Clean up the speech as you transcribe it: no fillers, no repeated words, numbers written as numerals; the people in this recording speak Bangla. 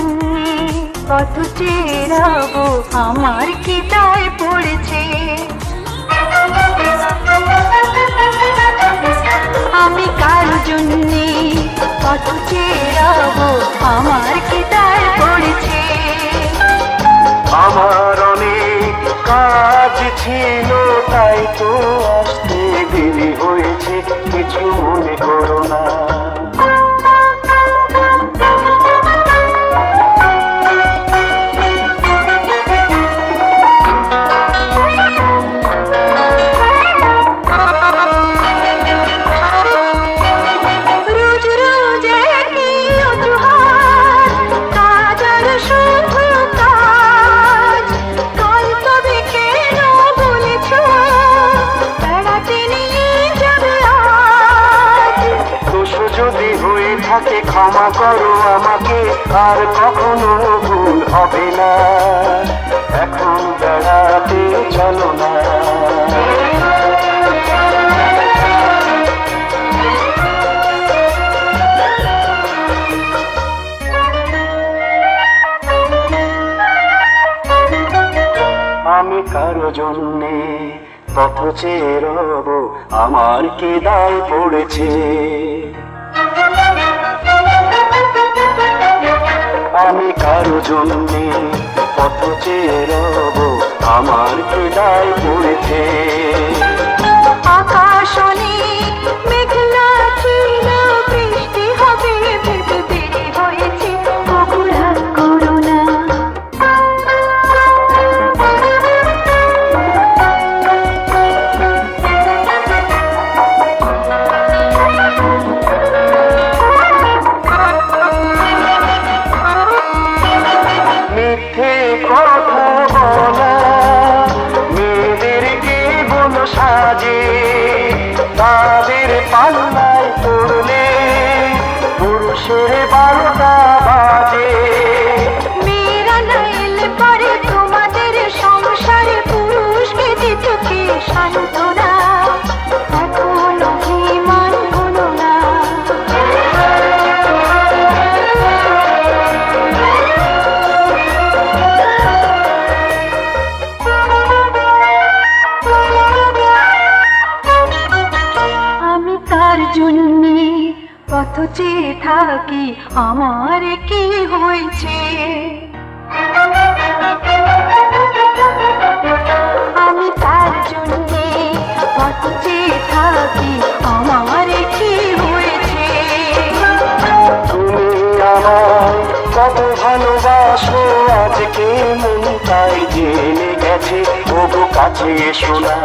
জন্যে কত চেরাবো, আমার কি দায় পড়েছে। আমি কারো জন্যে কত চেরাবো, আমার কি দায় পড়েছে। আমার অনেক কাজ ছিল, তাই তো আসতে দেরি হয়েছে, কিছু মনে করো না। থাকে ক্ষমা করো আমাকে, আর কখনো ভুল হবে না। এখন বেড়াতে চলো না। আমি কারো জন্যে পথ চেয়ে রব, আমার কি দায় পড়েছে। আমি কারো জন্যে পথ চেয়ে রব, আমার কি দায় পড়েছে। আকাশ অনেক মেঘলা ছিল, বৃষ্টি হবে ভেবে দেরি হয়েছে, বগুড়া করো না। মিথ্যে কথা বলা মেয়েদের জীবন সাজে, তাদের পাল্লায় পড়লে পুরুষের 12টা বাজে। মেয়েরা না এলে পরে তোমাদের সংসারে পুরুষকে দিত কি সান্ত্বনা, এখন অভিমান হলো না। আমি তার জন্যে কত চেয়ে থাকি, আমার কি হয়েছে। আমি তার জন্যে কত চেয়ে থাকি, আমার কি হয়েছে। তুমি আমায় কত ভালোবাসো, আজকে মন তাই জেনে গেছে, ওগো কাছে এসো না।